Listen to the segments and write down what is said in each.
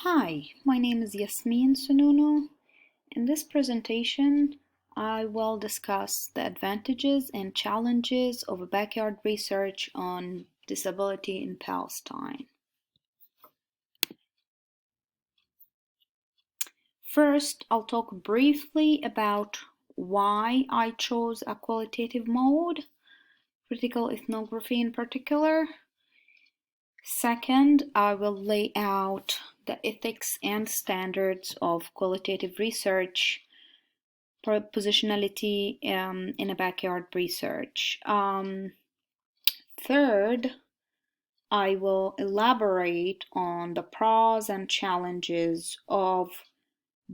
Hi, my name is Yasmin Snounu. In this presentation, I will discuss the advantages and challenges of backyard research on disability in Palestine. First, I'll talk briefly about why I chose a qualitative mode, critical ethnography in particular. Second, I will lay out the ethics and standards of qualitative research, positionality in a backyard research. Third, I will elaborate on the pros and challenges of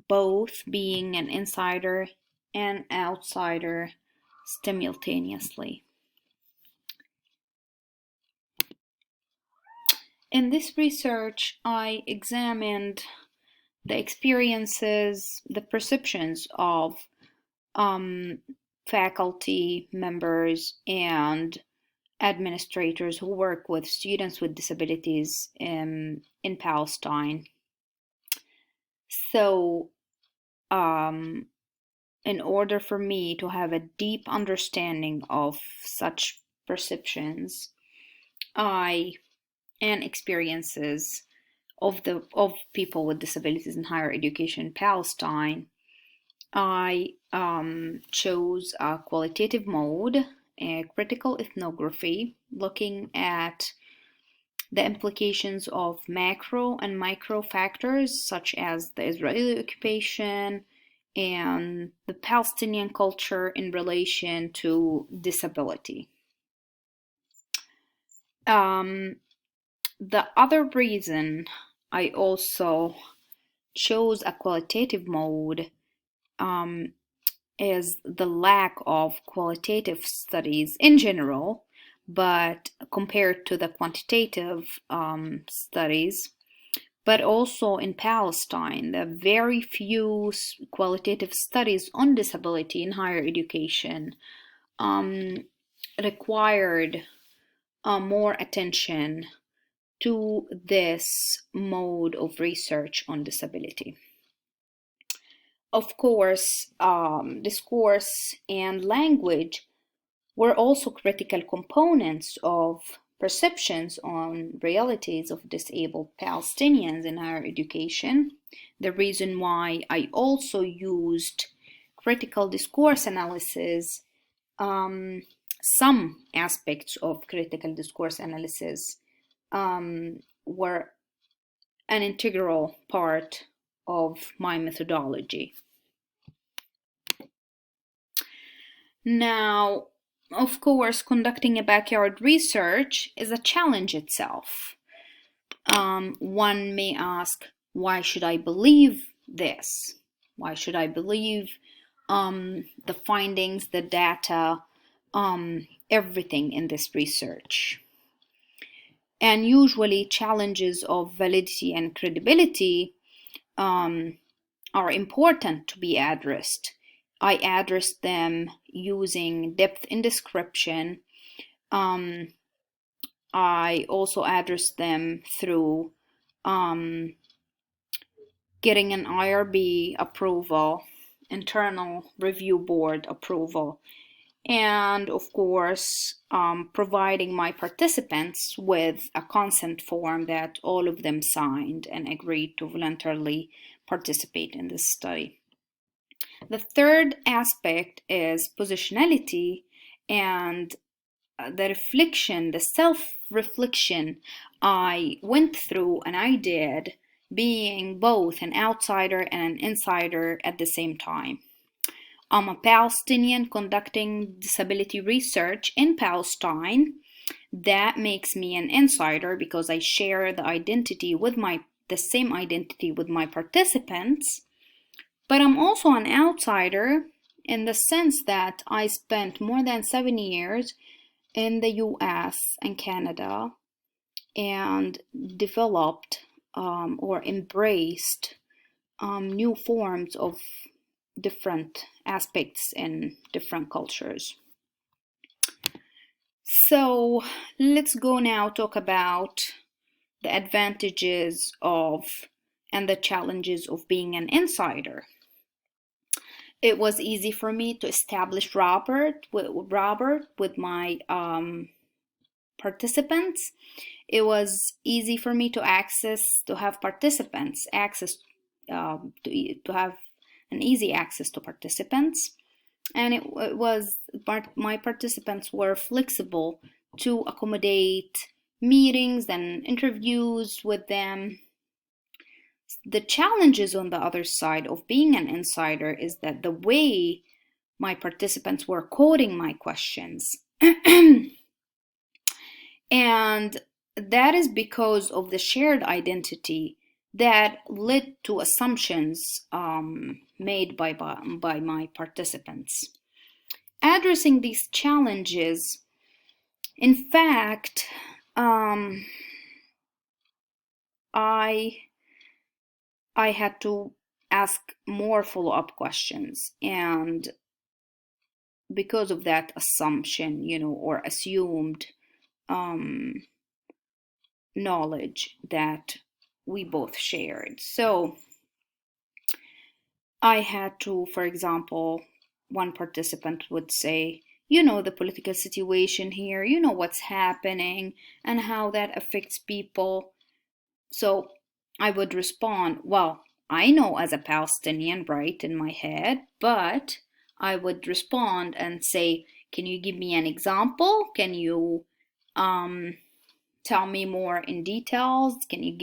both being an insider and outsider simultaneously. In this research, I examined the experiences, the perceptions of faculty members and administrators who work with students with disabilities in Palestine. So, in order for me to have a deep understanding of such perceptions, and experiences of people with disabilities in higher education in Palestine, I chose a qualitative mode, a critical ethnography, looking at the implications of macro and micro factors such as the Israeli occupation and the Palestinian culture in relation to disability. The other reason I also chose a qualitative mode is the lack of qualitative studies in general, but compared to the quantitative studies, but also in Palestine, the very few qualitative studies on disability in higher education required more attention to this mode of research on disability. Of course, discourse and language were also critical components of perceptions on realities of disabled Palestinians in higher education. The reason why I also used critical discourse analysis, some aspects of critical discourse analysis were an integral part of my methodology. Now, of course, conducting a backyard research is a challenge itself. One may ask, why should I believe this? Why should I believe the findings, the data, everything in this research? And usually challenges of validity and credibility are important to be addressed. I addressed them using depth in description. I also addressed them through getting an IRB approval, internal review board approval, and of course providing my participants with a consent form that all of them signed and agreed to voluntarily participate in this study. The third aspect is positionality and the reflection, the self-reflection I went through and I did, being both an outsider and an insider at the same time. I'm a Palestinian conducting disability research in Palestine. That makes me an insider because I share the same identity with my participants. But I'm also an outsider in the sense that I spent more than 7 years in the US and Canada and developed or embraced new forms of different aspects in different cultures. So let's go now talk about the advantages of and the challenges of being an insider. It was easy for me to establish Robert with my participants. It was easy for me to have participants access to have an easy access to participants, and my participants were flexible to accommodate meetings and interviews with them. The challenges on the other side of being an insider is that the way my participants were coding my questions, and that is because of the shared identity that led to assumptions made by my participants. Addressing these challenges, in fact, I had to ask more follow-up questions, and because of that assumption, or assumed knowledge that we both shared. So I had to, for example, one participant would say, the political situation here, what's happening and how that affects people. So I would respond, well, I know as a Palestinian, right, in my head, but I would respond and say, can you give me an example? Can you tell me more in details? Can you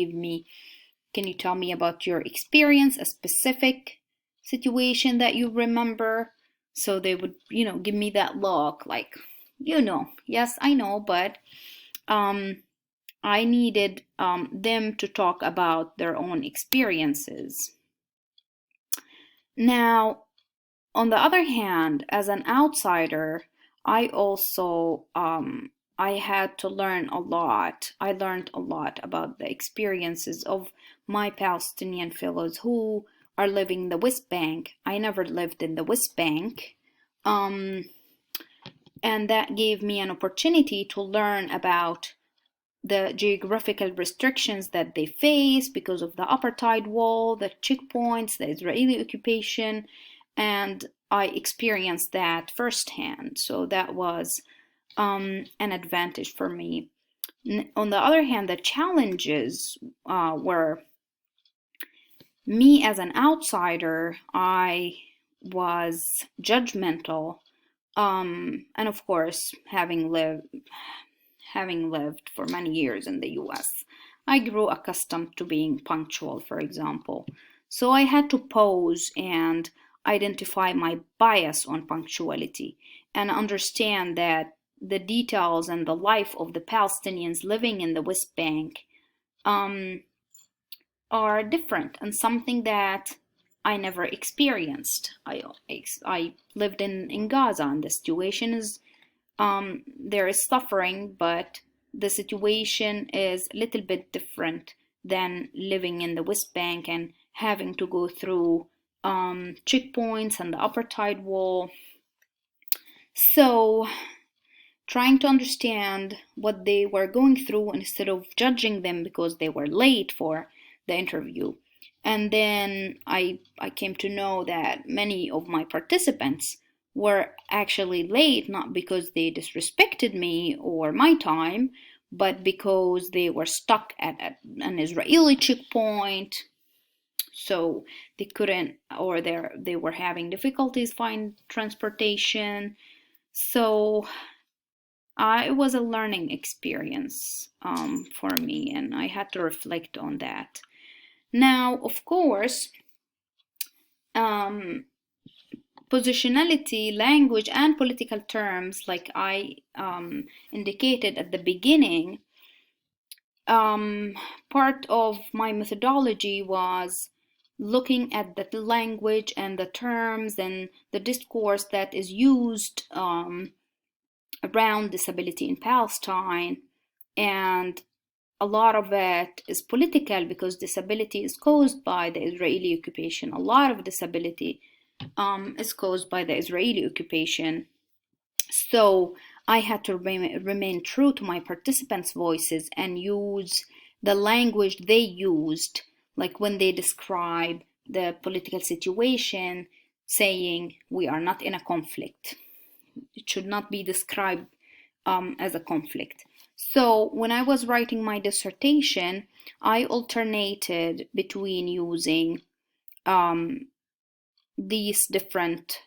tell me about your experience, a specific situation that you remember? So they would, give me that look like, yes, I know, but I needed them to talk about their own experiences. Now, on the other hand, as an outsider, I also I had to learn a lot. I learned a lot about the experiences of my Palestinian fellows who are living in the West Bank. I never lived in the West Bank. And that gave me an opportunity to learn about the geographical restrictions that they face because of the apartheid wall, the checkpoints, the Israeli occupation, and I experienced that firsthand. So that was an advantage for me. On the other hand, the challenges were me as an outsider. I was judgmental, and of course, having lived for many years in the US, I grew accustomed to being punctual, for example. So I had to pause and identify my bias on punctuality and understand that the details and the life of the Palestinians living in the West Bank are different and something that I never experienced. I lived in Gaza, and the situation is there is suffering, but the situation is a little bit different than living in the West Bank and having to go through checkpoints and the apartheid wall. So, trying to understand what they were going through instead of judging them because they were late for the interview. And then I came to know that many of my participants were actually late not because they disrespected me or my time, but because they were stuck at an Israeli checkpoint. So they couldn't, or they were having difficulties find transportation. So it was a learning experience for me, and I had to reflect on that. Now, of course, positionality, language, and political terms, like I indicated at the beginning, part of my methodology was looking at the language and the terms and the discourse that is used around disability in Palestine, and a lot of it is political because disability is caused by the Israeli occupation. A lot of disability is caused by the Israeli occupation. So I had to remain true to my participants' voices and use the language they used, like when they describe the political situation, saying we are not in a conflict. It should not be described as a conflict. So when I was writing my dissertation, I alternated between using these different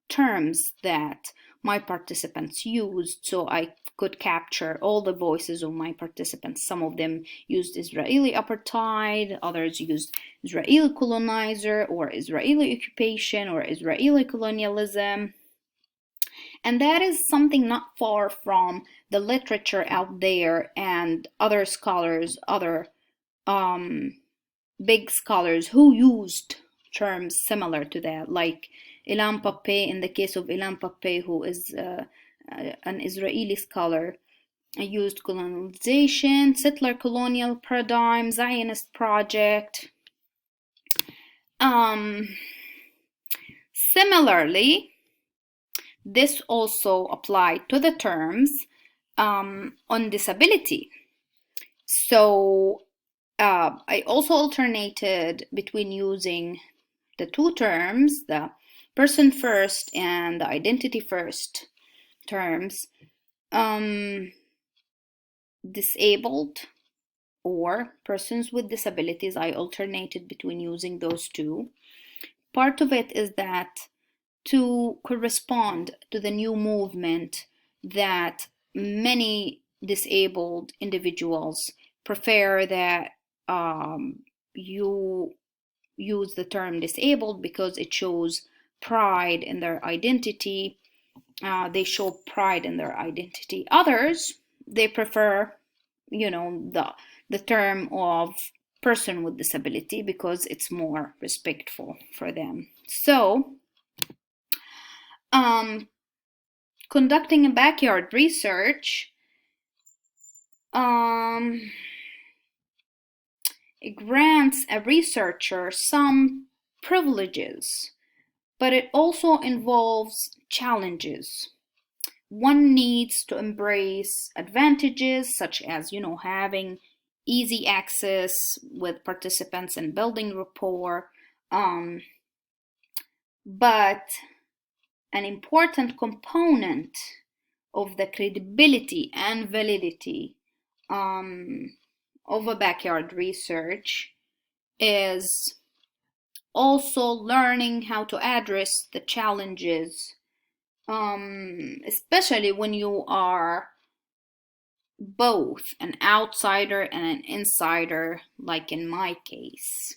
terms that my participants used, so I could capture all the voices of my participants. Some of them used Israeli apartheid, others used Israeli colonizer or Israeli occupation or Israeli colonialism. And that is something not far from the literature out there, and other scholars, other big scholars who used terms similar to that, like Ilan Pappé. In the case of Ilan Pappé, who is an Israeli scholar, used colonization, settler colonial paradigm, Zionist project. Similarly, this also applied to the terms on disability. So I also alternated between using the two terms, the person first and the identity first terms, disabled or persons with disabilities. I alternated between using those two. Part of it is that to correspond to the new movement that many disabled individuals prefer that you use the term disabled because it shows pride in their identity. They show pride in their identity. Others, they prefer, the term of person with disability because it's more respectful for them. So, conducting a backyard research, it grants a researcher some privileges, but it also involves challenges. One needs to embrace advantages such as, having easy access with participants and building rapport. But an important component of the credibility and validity of a backyard research is also learning how to address the challenges, especially when you are both an outsider and an insider, like in my case.